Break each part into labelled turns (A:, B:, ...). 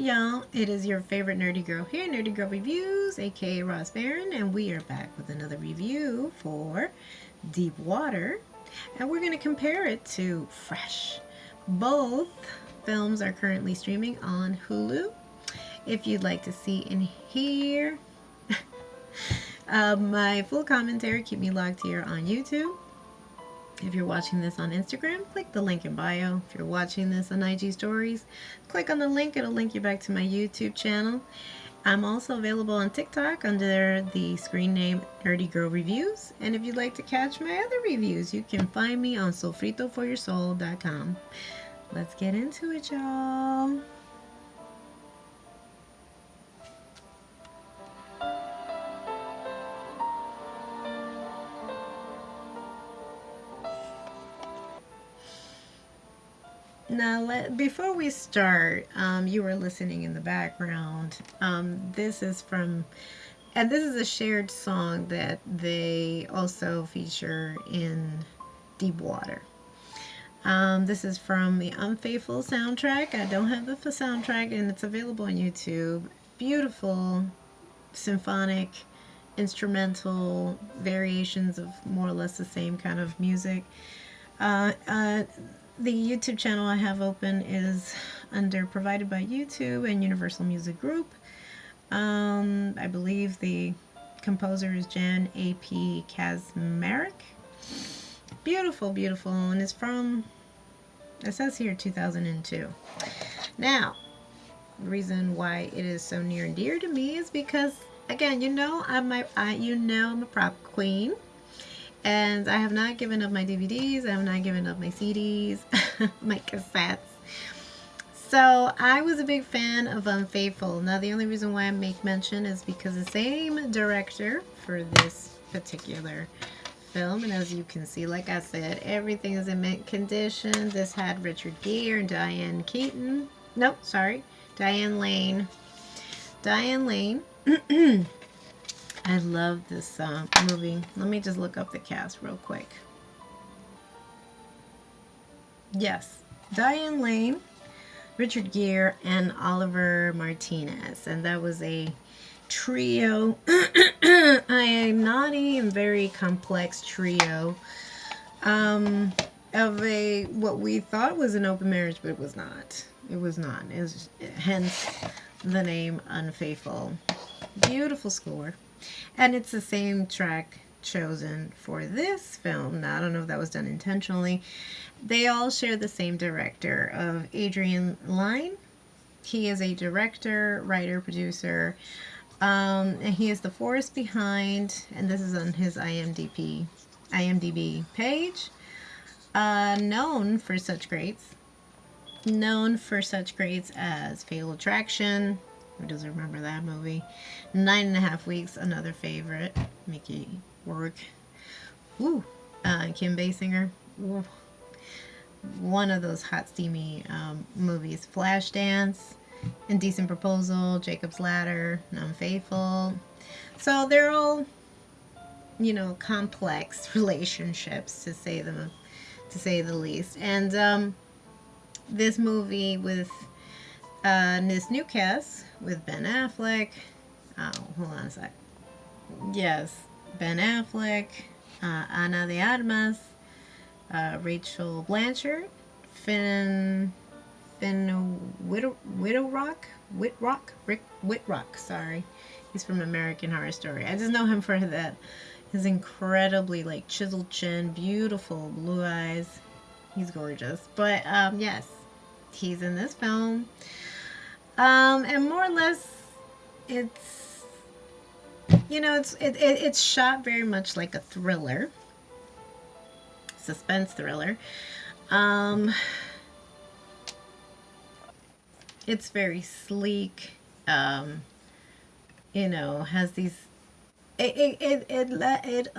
A: y'all? It is your favorite nerdy girl here, Nerdy Girl Reviews, aka Ross Barron, and we are back with another review for Deep Water, and we're going to compare it to Fresh. Both films are currently streaming on Hulu. If you'd like to see and hear my full commentary, keep me logged here on YouTube. If you're watching this on Instagram, click the link in bio. If you're watching this on IG Stories, click on the link. It'll link you back to my YouTube channel. I'm also available on TikTok under the screen name Nerdygirlreviews. And if you'd like to catch my other reviews, you can find me on sofritoforyoursoul.com. Let's get into it, y'all. Now, before we start, you were listening in the background. This is from, and this is a shared song that they also feature in Deep Water. This is from the Unfaithful soundtrack. I don't have the soundtrack, and it's available on YouTube. Beautiful, symphonic, instrumental variations of more or less the same kind of music. The YouTube channel I have open is under Provided by YouTube and Universal Music Group. I believe the composer is Jan A.P. Kazmarek. Beautiful, beautiful. And it's from, it says here, 2002. Now, the reason why it is so near and dear to me is because, again, I'm a prop queen. And I have not given up my DVDs. I have not given up my CDs, my cassettes. So I was a big fan of Unfaithful. Now the only reason why I make mention is because the same director for this particular film, and as you can see, like I said, everything is in mint condition. This had Richard Gere and Diane Keaton. Nope, sorry, Diane Lane. Diane Lane. I love this movie. Let me just look up the cast real quick. Yes, Diane Lane, Richard Gere, and Oliver Martinez. And that was a trio, a naughty and very complex trio of what we thought was an open marriage, but it was not. It was not. It was, hence the name Unfaithful. Beautiful score. And it's the same track chosen for this film. Now, I don't know if that was done intentionally. They all share the same director of Adrian Lyne. He is a director, writer, producer. And he is the force behind, and this is on his IMDb page, known for such greats as Fatal Attraction. Who doesn't remember that movie? 9.5 Weeks, another favorite. Mickey Rourke. Ooh. Kim Basinger. Ooh. One of those hot, steamy movies. Flashdance, Indecent Proposal, Jacob's Ladder, Unfaithful. So they're all, complex relationships, to say the least. And this movie with this new cast with Ben Affleck. Oh, hold on a sec. Yes, Ben Affleck, Ana de Armas, Rachel Blanchard, Finn Whitrock. Sorry, he's from American Horror Story. I just know him for that. His incredibly chiseled chin, beautiful blue eyes. He's gorgeous. But yes, he's in this film. And more or less, it's shot very much like a thriller, suspense thriller. It's very sleek. Has these. It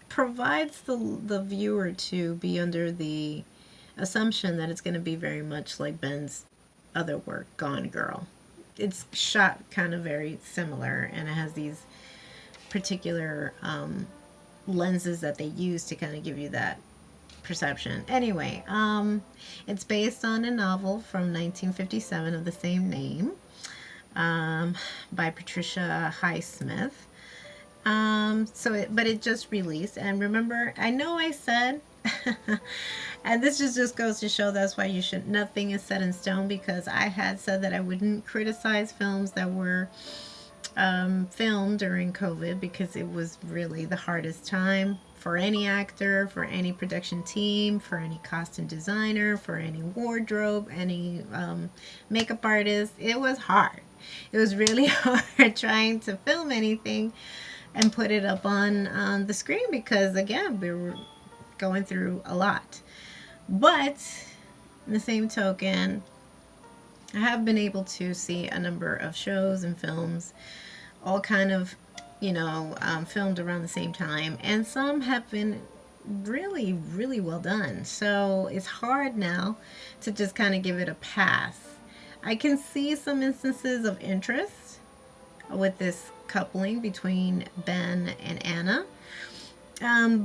A: provides the viewer to be under the assumption that it's going to be very much like Ben's other work, Gone Girl. It's shot kind of very similar, and it has these particular lenses that they use to kind of give you that perception. Anyway, it's based on a novel from 1957 of the same name, um, by Patricia Highsmith. But it just released. And remember, I know I said, and this just goes to show that's why you should, nothing is set in stone, because I had said that I wouldn't criticize films that were filmed during COVID, because it was really the hardest time for any actor, for any production team, for any costume designer, for any wardrobe, any makeup artist. It was hard. It was really hard trying to film anything and put it up on the screen, because again, we were going through a lot. But in the same token, I have been able to see a number of shows and films, all kind of, filmed around the same time, and some have been really, really well done. So it's hard now to just kind of give it a pass. I can see some instances of interest with this coupling between Ben and Anna,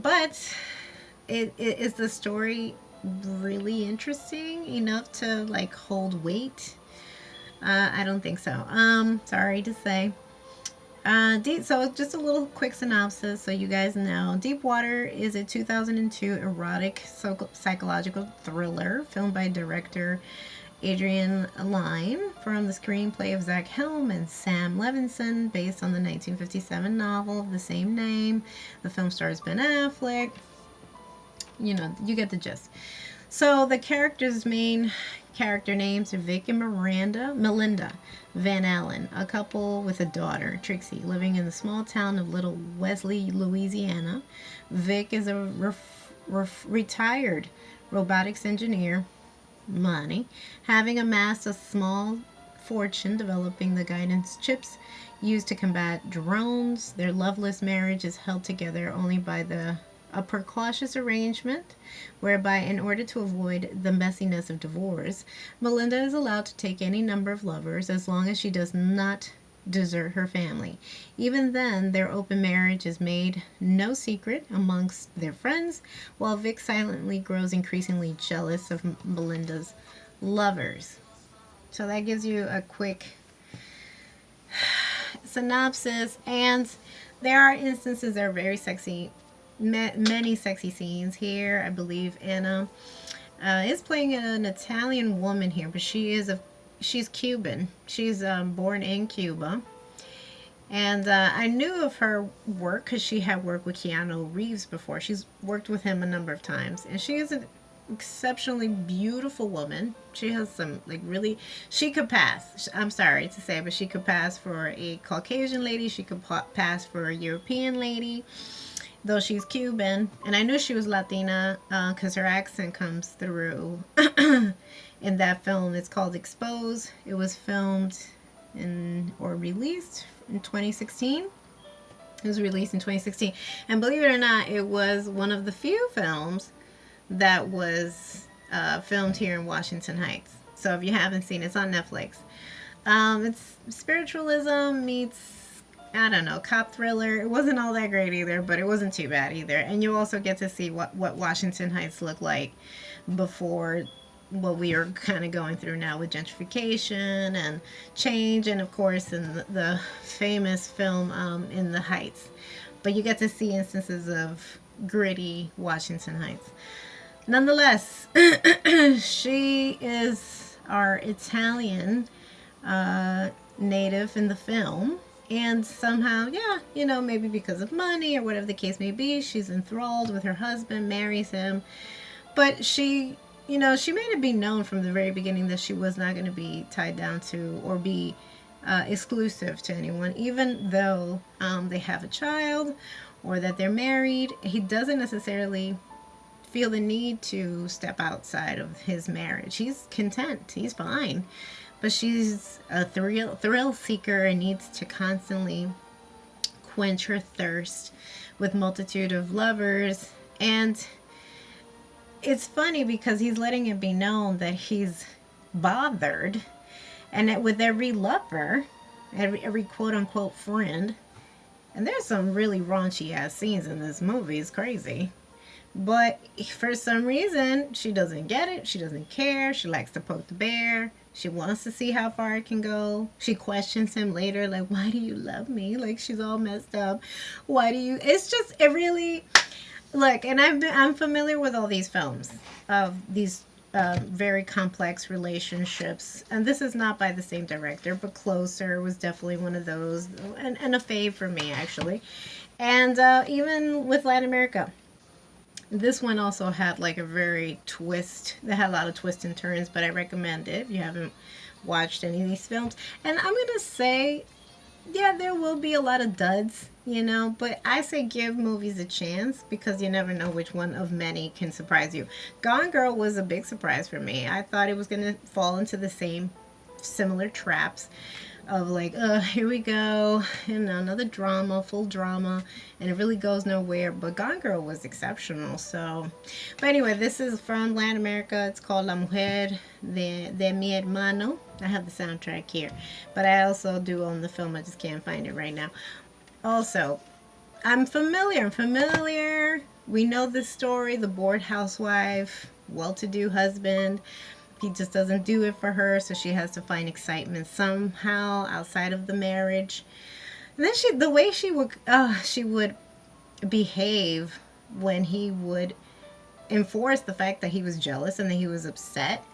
A: but is the story really interesting enough to like hold weight? I don't think so. Sorry to say. So just a little quick synopsis so you guys know. Deep Water is a 2002 erotic psychological thriller filmed by director Adrian Lyne from the screenplay of Zach Helm and Sam Levinson, based on the 1957 novel of the same name. The film stars Ben Affleck. You get the gist. So the main character names are Vic and Melinda Van Allen, a couple with a daughter, Trixie, living in the small town of Little Wesley, Louisiana. Vic is a retired robotics engineer, money, having amassed a small fortune developing the guidance chips used to combat drones. Their loveless marriage is held together only by a precautious arrangement whereby, in order to avoid the messiness of divorce, Melinda is allowed to take any number of lovers as long as she does not desert her family. Even then, their open marriage is made no secret amongst their friends, while Vic silently grows increasingly jealous of Melinda's lovers. So that gives you a quick synopsis, and there are instances that are very sexy, many sexy scenes here. I believe Anna is playing an Italian woman here, but she's Cuban. She's born in Cuba. And I knew of her work because she had worked with Keanu Reeves before. She's worked with him a number of times. And she is an exceptionally beautiful woman. She has some, she could pass. I'm sorry to say, but she could pass for a Caucasian lady. She could pass for a European lady, though she's Cuban. And I knew she was Latina because her accent comes through in that film. It's called Expose. It was filmed or released in 2016. It was released in 2016. And believe it or not, it was one of the few films that was filmed here in Washington Heights. So if you haven't seen it, it's on Netflix. It's spiritualism meets, I don't know, cop thriller. It wasn't all that great either, but it wasn't too bad either. And you also get to see what Washington Heights looked like before what we are kind of going through now with gentrification and change, and of course in the famous film In the Heights. But you get to see instances of gritty Washington Heights. Nonetheless, she is our Italian native in the film. And somehow, maybe because of money or whatever the case may be, she's enthralled with her husband, marries him. But she made it be known from the very beginning that she was not going to be tied down to or be exclusive to anyone, even though they have a child or that they're married. He doesn't necessarily feel the need to step outside of his marriage. He's content. He's fine. But she's a thrill seeker and needs to constantly quench her thirst with multitude of lovers. And it's funny because he's letting it be known that he's bothered, and that with every lover, every quote-unquote friend. And there's some really raunchy ass scenes in this movie. It's crazy. But for some reason, she doesn't get it. She doesn't care. She likes to poke the bear. She wants to see how far it can go. She questions him later, like, why do you love me? Like, she's all messed up. Why do you? It's just, it really, look, and I'm familiar with all these films of these very complex relationships, and this is not by the same director, but Closer was definitely one of those, and a fave for me actually, and even with Latin America. This one also had like a very twist. They had a lot of twists and turns, but I recommend it if you haven't watched any of these films. And I'm gonna say, yeah, there will be a lot of duds, but I say give movies a chance because you never know which one of many can surprise you. Gone Girl was a big surprise for me. I thought it was going to fall into the same similar traps of like, here we go, another drama, full drama, and it really goes nowhere. But Gone Girl was exceptional. So, but anyway, this is from Latin America. It's called La Mujer de mi hermano. I have the soundtrack here, but I also do own the film. I just can't find it right now. Also, I'm familiar. We know this story. The bored housewife, well-to-do husband. He just doesn't do it for her, so she has to find excitement somehow outside of the marriage. And then the way she would behave when he would enforce the fact that he was jealous and that he was upset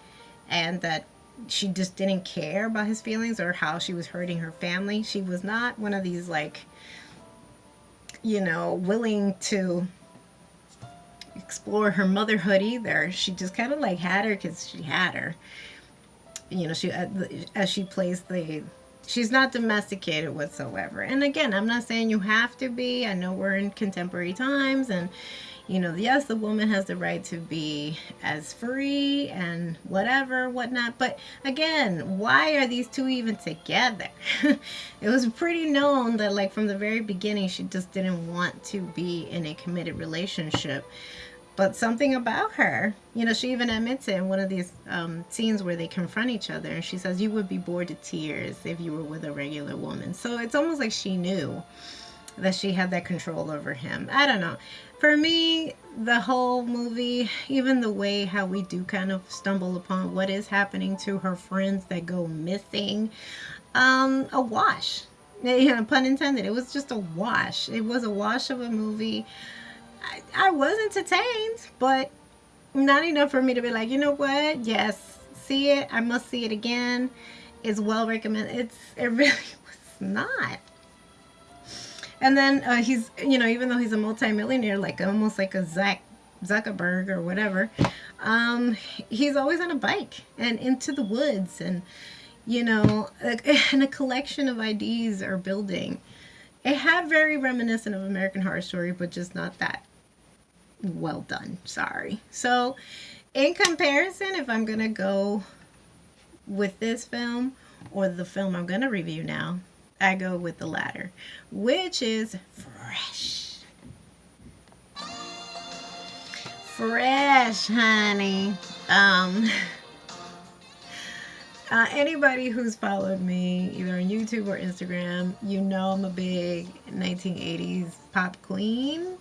A: and that she just didn't care about his feelings or how she was hurting her family. She was not one of these like, willing to explore her motherhood either. She just kind of like had her because she had her. She as she plays she's not domesticated whatsoever. And again, I'm not saying you have to be. I know we're in contemporary times, and yes, the woman has the right to be as free and whatnot. But again, why are these two even together? It was pretty known that, like, from the very beginning, she just didn't want to be in a committed relationship. But something about her, she even admits it in one of these scenes where they confront each other. And she says, you would be bored to tears if you were with a regular woman. So it's almost like she knew that she had that control over him. I don't know. For me, the whole movie, even the way how we do kind of stumble upon what is happening to her friends that go missing, a wash. Pun intended. It was just a wash. It was a wash of a movie. I was entertained, but not enough for me to be like, you know what? Yes, see it. I must see it again. It's well recommended. It really was not. And then he's, even though he's a multimillionaire, like almost like a Zuckerberg or whatever, he's always on a bike and into the woods, and and a collection of IDs are building. It had very reminiscent of American Horror Story, but just not that well done. Sorry. So, in comparison, if I'm gonna go with this film or the film I'm gonna review now, I go with the latter, which is Fresh. Fresh, honey. Anybody who's followed me either on YouTube or Instagram, I'm a big 1980s pop queen.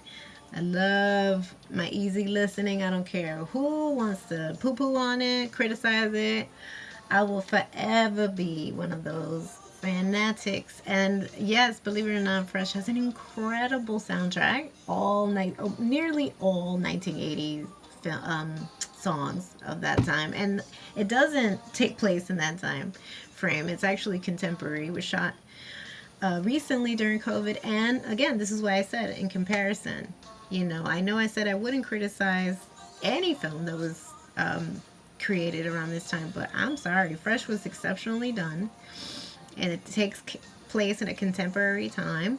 A: I love my easy listening. I don't care who wants to poo-poo on it, criticize it. I will forever be one of those fanatics. And yes, believe it or not, Fresh has an incredible soundtrack. Nearly all 1980s songs of that time, and it doesn't take place in that time frame. It's actually contemporary. It was shot recently during COVID, and again, this is why I said in comparison. I know I said I wouldn't criticize any film that was created around this time, but I'm sorry, Fresh was exceptionally done, and it takes place in a contemporary time.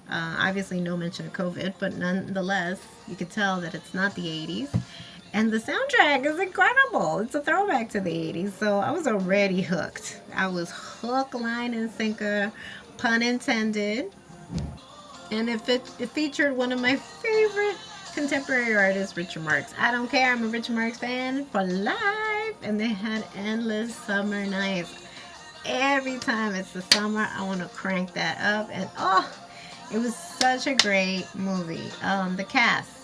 A: Obviously, no mention of COVID, but nonetheless, you could tell that it's not the 80s. And the soundtrack is incredible. It's a throwback to the 80s. So I was already hooked. I was hook, line, and sinker, pun intended. And it featured one of my favorite contemporary artists, Richard Marx. I don't care. I'm a Richard Marx fan for life. And they had Endless Summer Nights. Every time it's the summer, I want to crank that up. And it was such a great movie. The cast.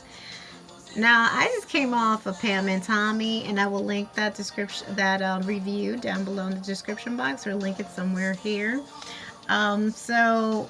A: Now, I just came off of Pam and Tommy, and I will link that review down below in the description box, or link it somewhere here. So